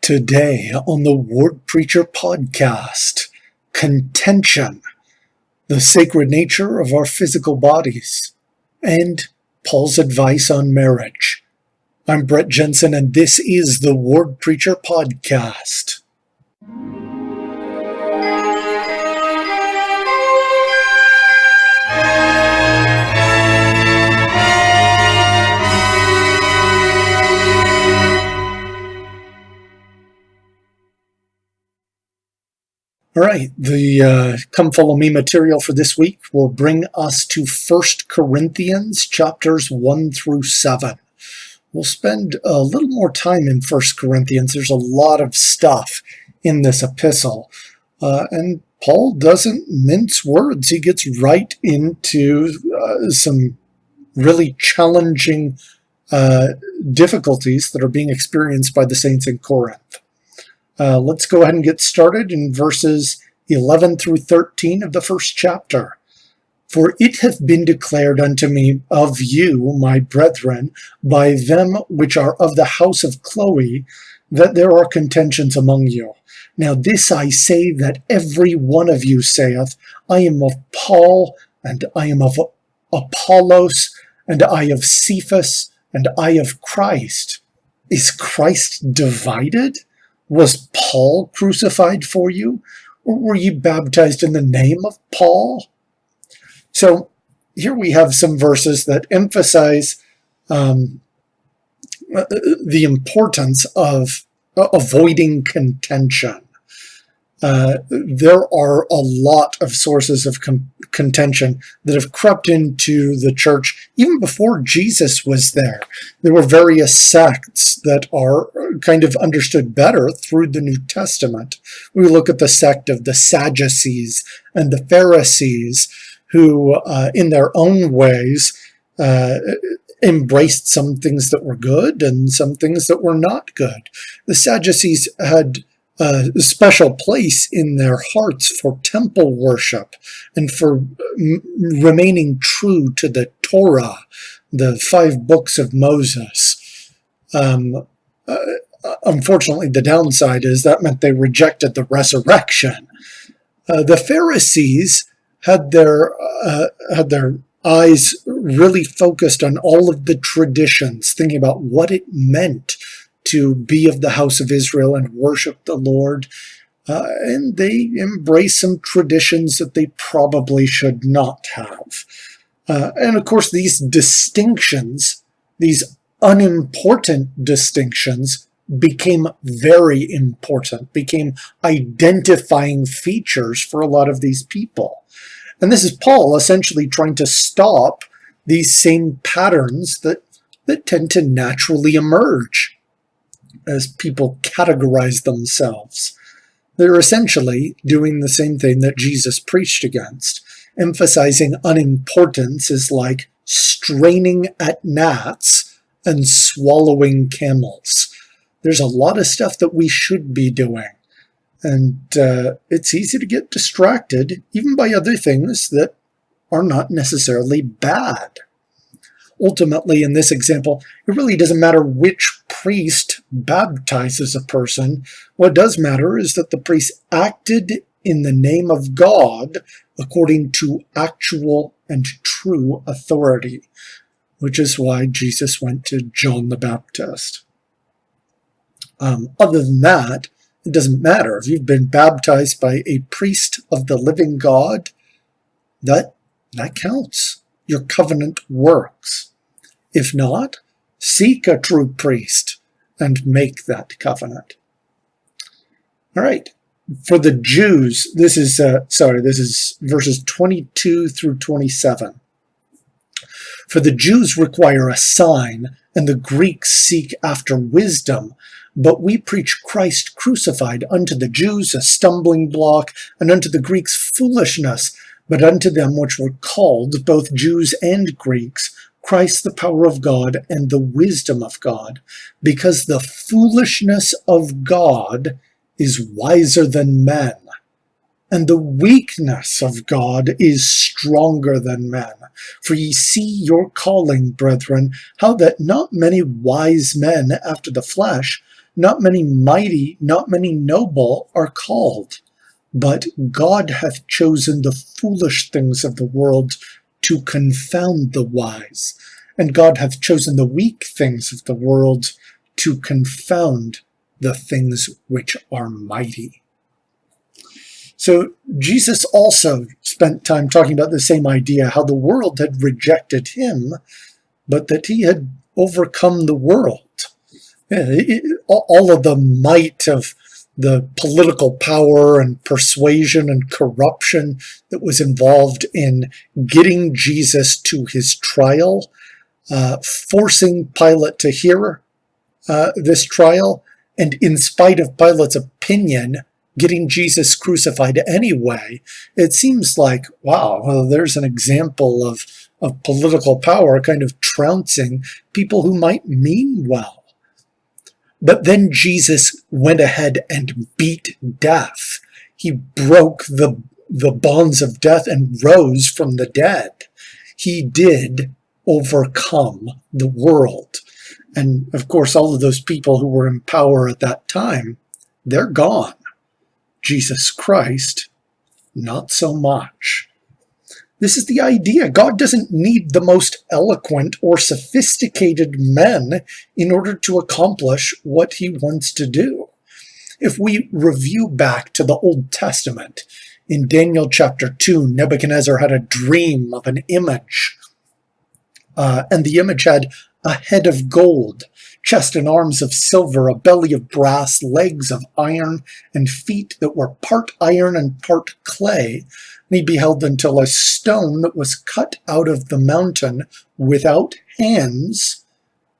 Today on the Word Preacher podcast, contention, the sacred nature of our physical bodies, and Paul's advice on marriage. I'm Brett Jensen, and this is the Word Preacher podcast. All right, the Come Follow Me material for this week will bring us to 1 Corinthians chapters 1 through 7. We'll spend a little more time in 1 Corinthians. There's a lot of stuff in this epistle, and Paul doesn't mince words. He gets right into some really challenging difficulties that are being experienced by the saints in Corinth. Let's go ahead and get started in verses 11 through 13 of the first chapter. For it hath been declared unto me of you, my brethren, by them which are of the house of Chloe, that there are contentions among you. Now this I say, that every one of you saith, I am of Paul, and I am of Apollos, and I of Cephas, and I of Christ. Is Christ divided? Was Paul crucified for you? Or were you baptized in the name of Paul? So here we have some verses that emphasize the importance of avoiding contention. There are a lot of sources of contention that have crept into the church even before Jesus was there. There were various sects that are kind of understood better through the New Testament. We look at the sect of the Sadducees and the Pharisees, who in their own ways embraced some things that were good and some things that were not good. The Sadducees had a special place in their hearts for temple worship and for remaining true to the Torah, the 5 books of Moses. Unfortunately, the downside is that meant they rejected the resurrection. The Pharisees had their eyes really focused on all of the traditions, thinking about what it meant to be of the house of Israel and worship the Lord. And they embrace some traditions that they probably should not have. And of course, these distinctions, these unimportant distinctions, became very important, became identifying features for a lot of these people. And this is Paul essentially trying to stop these same patterns that tend to naturally emerge as people categorize themselves. They're essentially doing the same thing that Jesus preached against. Emphasizing unimportance is like straining at gnats and swallowing camels. There's a lot of stuff that we should be doing, and it's easy to get distracted even by other things that are not necessarily bad. Ultimately, in this example, it really doesn't matter which priest baptizes a person. What does matter is that the priest acted in the name of God according to actual and true authority, which is why Jesus went to John the Baptist. Other than that, it doesn't matter. If you've been baptized by a priest of the living God, that counts. Your covenant works. If not, seek a true priest and make that covenant. All right. For the Jews, this is verses 22 through 27. For the Jews require a sign, and the Greeks seek after wisdom. But we preach Christ crucified, unto the Jews a stumbling block, and unto the Greeks foolishness. But unto them which were called, both Jews and Greeks, Christ the power of God and the wisdom of God, because the foolishness of God is wiser than men, and the weakness of God is stronger than men. For ye see your calling, brethren, how that not many wise men after the flesh, not many mighty, not many noble are called. But God hath chosen the foolish things of the world to confound the wise, and God hath chosen the weak things of the world to confound the things which are mighty. So Jesus also spent time talking about the same idea, how the world had rejected him, but that he had overcome the world. All of the might of the political power and persuasion and corruption that was involved in getting Jesus to his trial, forcing Pilate to hear this trial, and in spite of Pilate's opinion, getting Jesus crucified anyway. It seems like, wow, well, there's an example of political power kind of trouncing people who might mean well. But then Jesus went ahead and beat death. He broke the bonds of death and rose from the dead. He did overcome the world. And of course, all of those people who were in power at that time, they're gone. Jesus Christ, not so much. This is the idea. God doesn't need the most eloquent or sophisticated men in order to accomplish what he wants to do. If we review back to the Old Testament, in Daniel chapter 2, Nebuchadnezzar had a dream of an image, and the image had a head of gold, chest and arms of silver, a belly of brass, legs of iron, and feet that were part iron and part clay. And he beheld until a stone that was cut out of the mountain without hands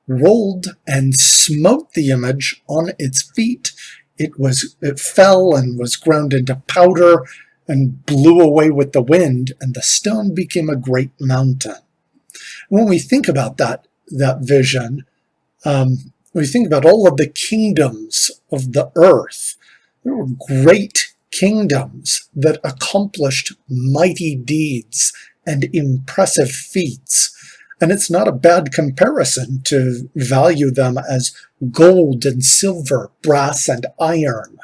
rolled and smote the image on its feet. It fell and was ground into powder and blew away with the wind, and the stone became a great mountain. When we think about that vision, we think about all of the kingdoms of the earth. There were great kingdoms that accomplished mighty deeds and impressive feats. And it's not a bad comparison to value them as gold and silver, brass and iron.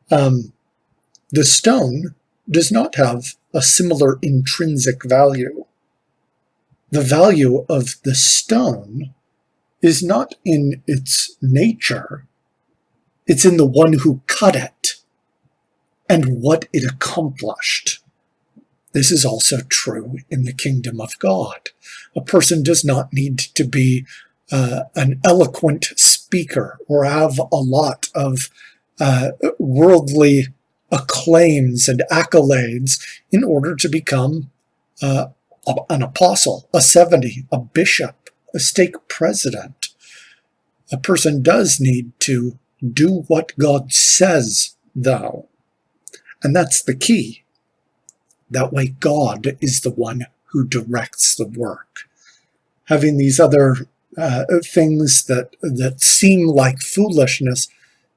The stone does not have a similar intrinsic value. The value of the stone is not in its nature, it's in the one who cut it and what it accomplished. This is also true in the kingdom of God. A person does not need to be an eloquent speaker or have a lot of worldly acclaims and accolades in order to become an apostle, a 70, a bishop, a stake president. A person does need to do what God says, though. And that's the key. That way God is the one who directs the work. Having these other things that seem like foolishness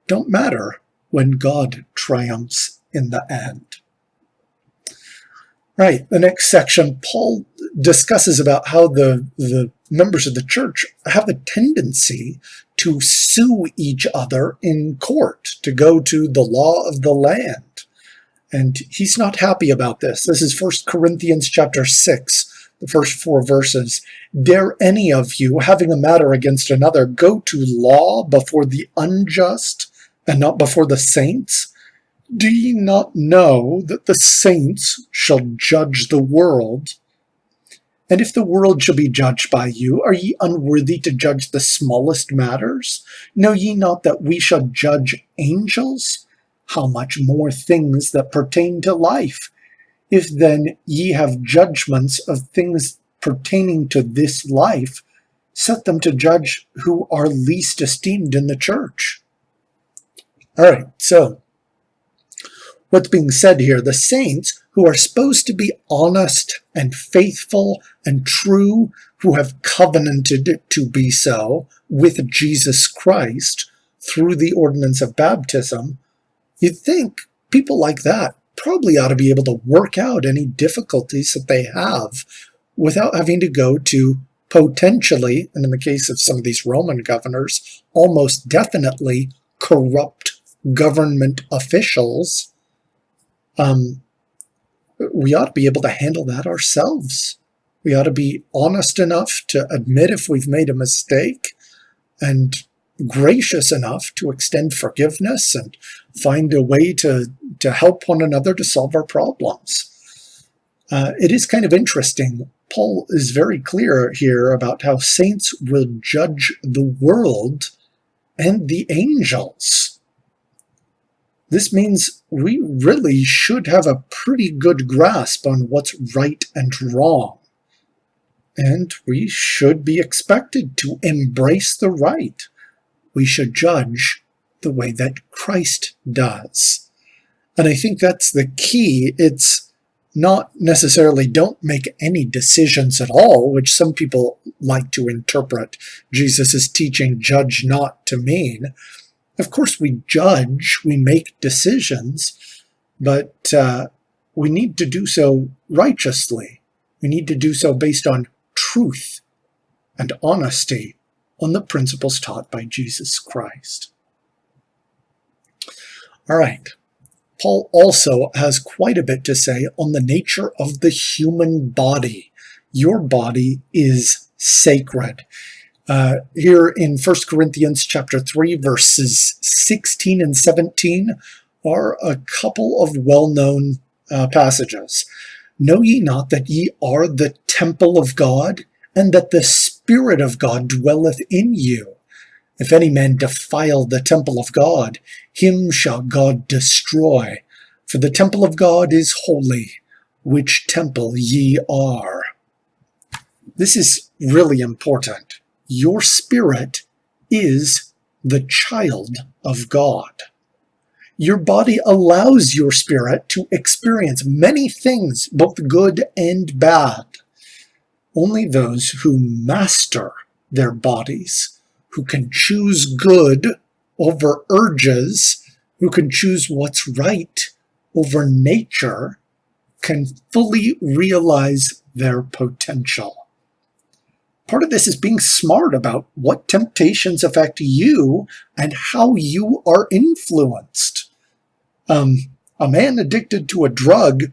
don't matter when God triumphs in the end. Right, the next section, Paul discusses about how the members of the church have a tendency to sue each other in court, to go to the law of the land. And he's not happy about this. This is 1 Corinthians chapter 6, the first 4 verses. Dare any of you, having a matter against another, go to law before the unjust and not before the saints? Do ye not know that the saints shall judge the world? And if the world shall be judged by you, are ye unworthy to judge the smallest matters? Know ye not that we shall judge angels? How much more things that pertain to life? If then ye have judgments of things pertaining to this life, set them to judge who are least esteemed in the church. All right, so what's being said here, the saints who are supposed to be honest and faithful and true, who have covenanted to be so with Jesus Christ through the ordinance of baptism, you'd think people like that probably ought to be able to work out any difficulties that they have without having to go to potentially, and in the case of some of these Roman governors, almost definitely corrupt government officials, we ought to be able to handle that ourselves. We ought to be honest enough to admit if we've made a mistake, and gracious enough to extend forgiveness and find a way to help one another to solve our problems. It is kind of interesting. Paul is very clear here about how saints will judge the world and the angels. This means we really should have a pretty good grasp on what's right and wrong. And we should be expected to embrace the right. We should judge the way that Christ does. And I think that's the key. It's not necessarily don't make any decisions at all, which some people like to interpret Jesus' teaching, judge not, to mean. Of course we judge, we make decisions, but we need to do so righteously. We need to do so based on truth and honesty on the principles taught by Jesus Christ. All right. Paul also has quite a bit to say on the nature of the human body. Your body is sacred. Here in 1 Corinthians chapter 3, verses 16 and 17 are a couple of well-known passages. Know ye not that ye are the temple of God, and that the Spirit of God dwelleth in you? If any man defile the temple of God, him shall God destroy. For the temple of God is holy, which temple ye are. This is really important. Your spirit is the child of God. Your body allows your spirit to experience many things, both good and bad. Only those who master their bodies, who can choose good over urges, who can choose what's right over nature, can fully realize their potential. Part of this is being smart about what temptations affect you and how you are influenced. A man addicted to a drug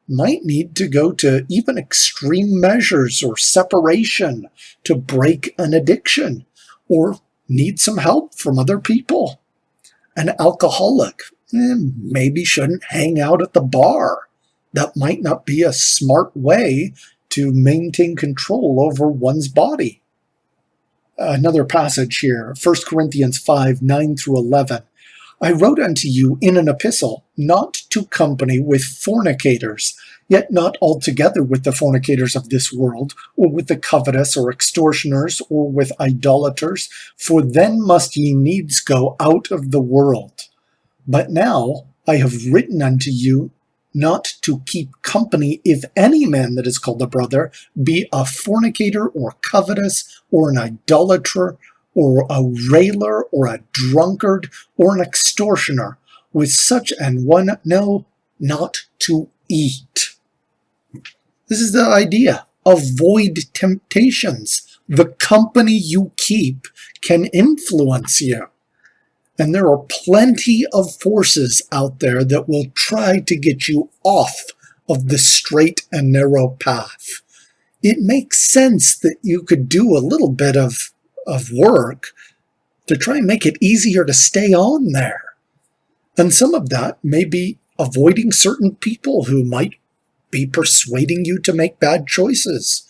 might need to go to even extreme measures or separation to break an addiction, or need some help from other people. An alcoholic maybe shouldn't hang out at the bar. That might not be a smart way to maintain control over one's body. Another passage here, 1 Corinthians 5, 9 through 11. I wrote unto you in an epistle, not to company with fornicators, yet not altogether with the fornicators of this world, or with the covetous, or extortioners, or with idolaters, for then must ye needs go out of the world. But now I have written unto you not to keep company if any man that is called a brother be a fornicator, or covetous, or an idolater, or a railer, or a drunkard, or an extortioner. With such an one, no, not to eat. This is the idea. Avoid temptations. The company you keep can influence you. And there are plenty of forces out there that will try to get you off of the straight and narrow path. It makes sense that you could do a little bit of work to try and make it easier to stay on there. And some of that may be avoiding certain people who might be persuading you to make bad choices,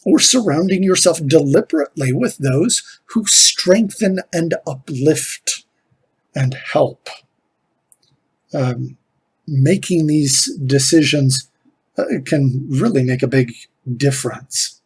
or surrounding yourself deliberately with those who strengthen and uplift and help. Making these decisions can really make a big difference.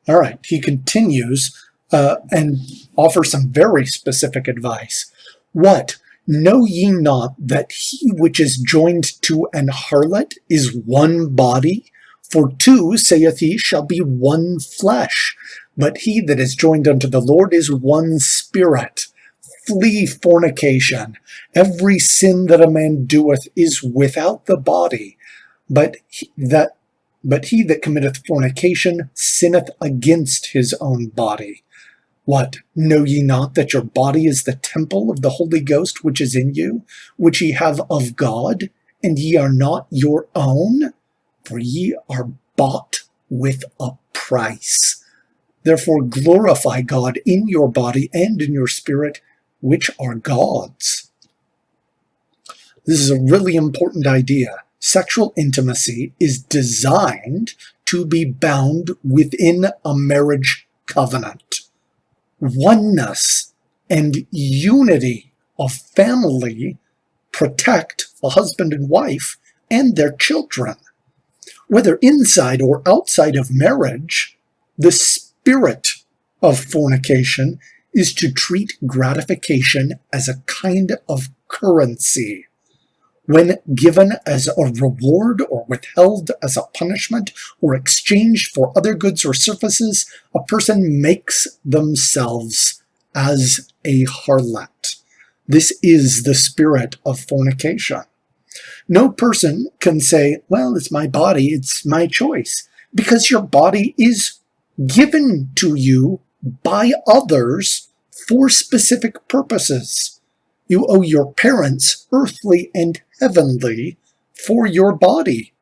All right, he continues and offers some very specific advice. What? Know ye not that he which is joined to an harlot is one body? For two, saith he, shall be one flesh. But he that is joined unto the Lord is one spirit. Flee fornication. Every sin that a man doeth is without the body, but he that committeth fornication sinneth against his own body. What? Know ye not that your body is the temple of the Holy Ghost which is in you, which ye have of God, and ye are not your own? For ye are bought with a price. Therefore glorify God in your body and in your spirit, which are God's. This is a really important idea. Sexual intimacy is designed to be bound within a marriage covenant. Oneness and unity of family protect a husband and wife and their children. Whether inside or outside of marriage, the spirit of fornication is to treat gratification as a kind of currency. When given as a reward or withheld as a punishment or exchanged for other goods or services, a person makes themselves as a harlot. This is the spirit of fornication. No person can say, well, it's my body, it's my choice, because your body is given to you by others for specific purposes. You owe your parents, earthly and heavenly, for your body,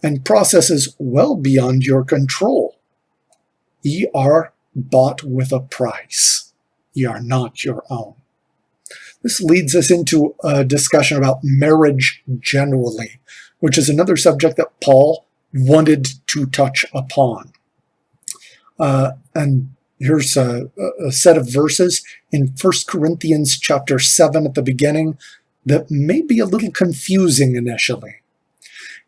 and processes well beyond your control. Ye are bought with a price. Ye are not your own. This leads us into a discussion about marriage generally, which is another subject that Paul wanted to touch upon. And here's a set of verses in 1 Corinthians chapter 7 at the beginning that may be a little confusing initially.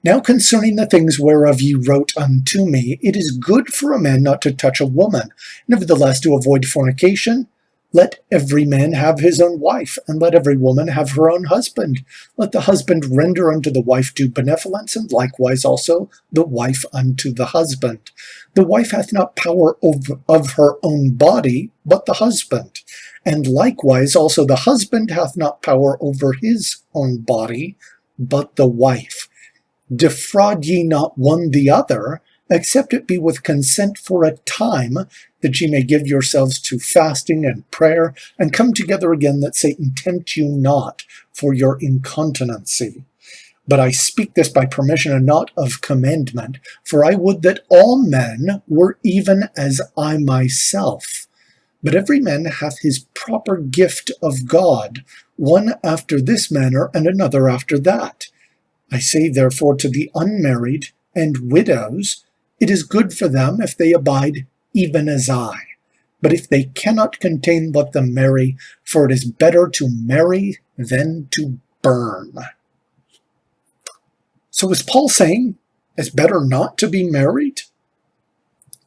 Now concerning the things whereof ye wrote unto me, it is good for a man not to touch a woman, nevertheless to avoid fornication. Let every man have his own wife, and let every woman have her own husband. Let the husband render unto the wife due benevolence, and likewise also the wife unto the husband. The wife hath not power of her own body, but the husband. And likewise also the husband hath not power over his own body, but the wife. Defraud ye not one the other, except it be with consent for a time, that ye may give yourselves to fasting and prayer, and come together again, that Satan tempt you not for your incontinency. But I speak this by permission and not of commandment, for I would that all men were even as I myself. But every man hath his proper gift of God, one after this manner, and another after that. I say therefore to the unmarried and widows, it is good for them if they abide even as I. But if they cannot contain, let them marry, for it is better to marry than to burn. So is Paul saying it's better not to be married?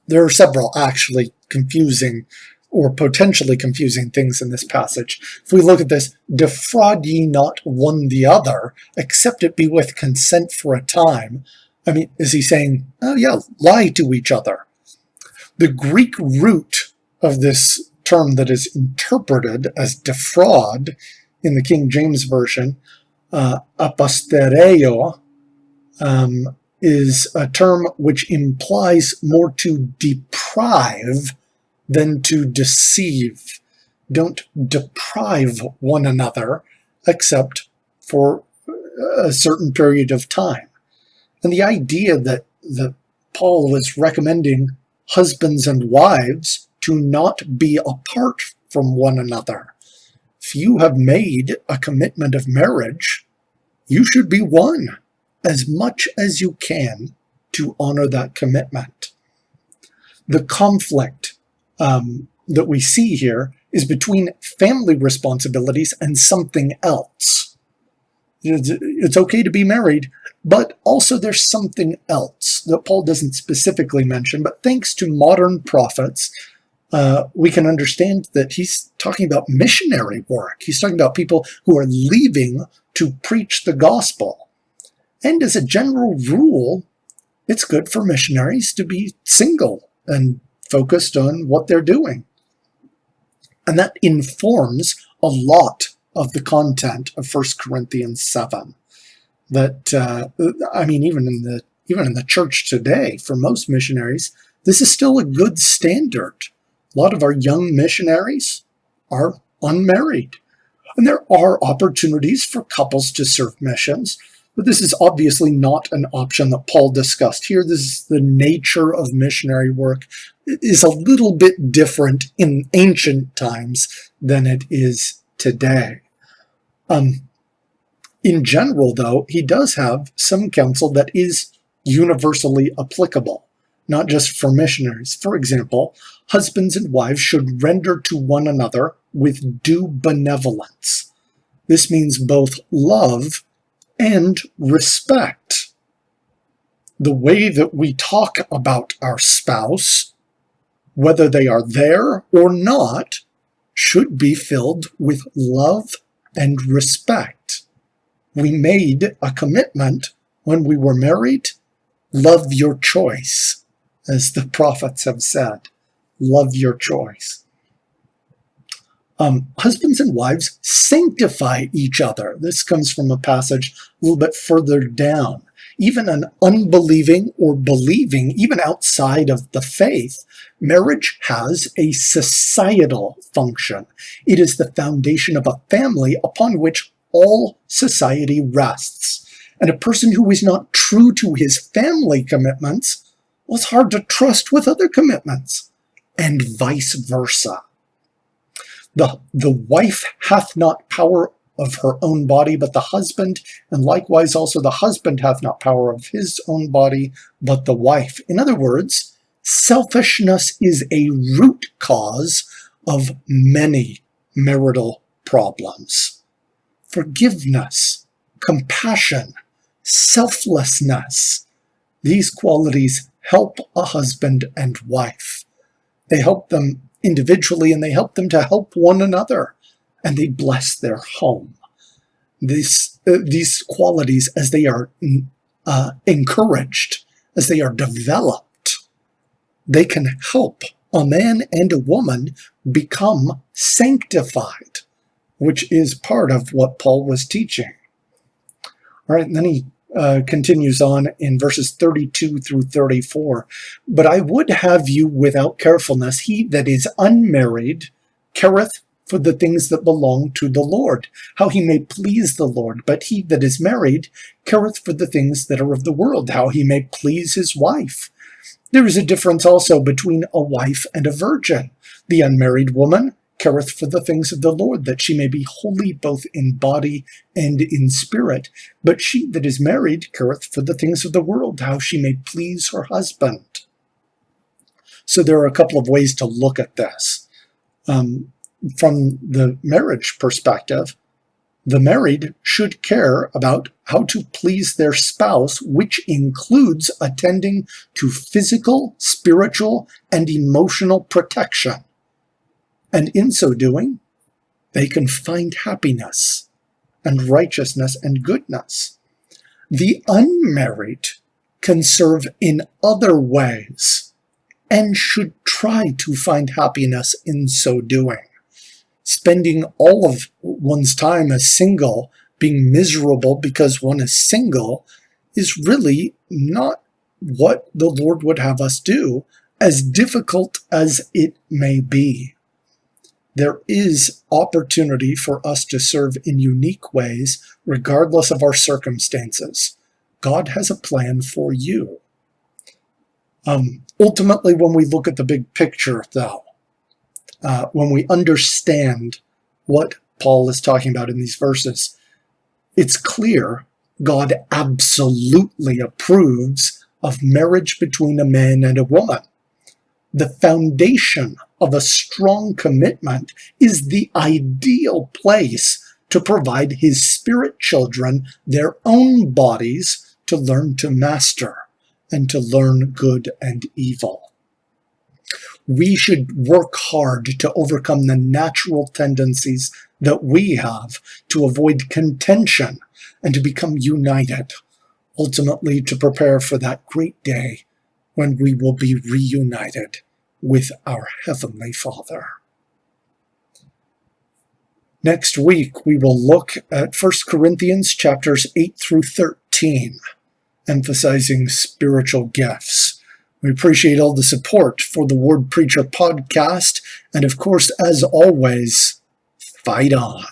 There are several actually confusing or potentially confusing things in this passage. If we look at this, defraud ye not one the other, except it be with consent for a time. I mean, is he saying, oh yeah, lie to each other? The Greek root of this term that is interpreted as defraud in the King James Version, apostereo, is a term which implies more to deprive than to deceive. Don't deprive one another except for a certain period of time. And the idea that Paul was recommending husbands and wives to not be apart from one another. If you have made a commitment of marriage, you should be one as much as you can to honor that commitment. The conflict that we see here is between family responsibilities and something else. It's okay to be married, but also there's something else that Paul doesn't specifically mention, but thanks to modern prophets, we can understand that he's talking about missionary work. He's talking about people who are leaving to preach the gospel. And as a general rule, it's good for missionaries to be single and focused on what they're doing. And that informs a lot of the content of 1 Corinthians 7. That, I mean, even in the church today, for most missionaries, this is still a good standard. A lot of our young missionaries are unmarried. And there are opportunities for couples to serve missions, but this is obviously not an option that Paul discussed here. This is the nature of missionary work. It is a little bit different in ancient times than it is today. In general, though, he does have some counsel that is universally applicable, not just for missionaries. For example, husbands and wives should render to one another with due benevolence. This means both love and respect. The way that we talk about our spouse, whether they are there or not, should be filled with love and respect. We made a commitment when we were married. Love your choice, as the prophets have said. Love your choice. Husbands and wives sanctify each other. This comes from a passage a little bit further down. Even an unbelieving or believing, even outside of the faith, marriage has a societal function. It is the foundation of a family upon which all society rests. And a person who is not true to his family commitments was hard to trust with other commitments, and vice versa. The wife hath not power of her own body, but the husband, and likewise also the husband hath not power of his own body, but the wife. In other words, selfishness is a root cause of many marital problems. Forgiveness, compassion, selflessness, these qualities help a husband and wife. They help them individually, and they help them to help one another, and they bless their home. These qualities, as they are encouraged, as they are developed, they can help a man and a woman become sanctified, which is part of what Paul was teaching. All right, and then he continues on in verses 32 through 34. But I would have you without carefulness. He that is unmarried careth for the things that belong to the Lord, how he may please the Lord. But he that is married careth for the things that are of the world, how he may please his wife. There is a difference also between a wife and a virgin. The unmarried woman careth for the things of the Lord, that she may be holy both in body and in spirit. But she that is married careth for the things of the world, how she may please her husband. So there are a couple of ways to look at this. From the marriage perspective, the married should care about how to please their spouse, which includes attending to physical, spiritual, and emotional protection. And in so doing, they can find happiness and righteousness and goodness. The unmarried can serve in other ways and should try to find happiness in so doing. Spending all of one's time as single, being miserable because one is single, is really not what the Lord would have us do, as difficult as it may be. There is opportunity for us to serve in unique ways, regardless of our circumstances. God has a plan for you. Ultimately, when we look at the big picture, though, when we understand what Paul is talking about in these verses, it's clear God absolutely approves of marriage between a man and a woman. The foundation of a strong commitment is the ideal place to provide his spirit children their own bodies to learn to master and to learn good and evil. We should work hard to overcome the natural tendencies that we have to avoid contention and to become united, ultimately to prepare for that great day when we will be reunited with our Heavenly Father. Next week, we will look at 1 Corinthians chapters 8 through 13, emphasizing spiritual gifts. We appreciate all the support for the Word Preacher podcast. And of course, as always, fight on.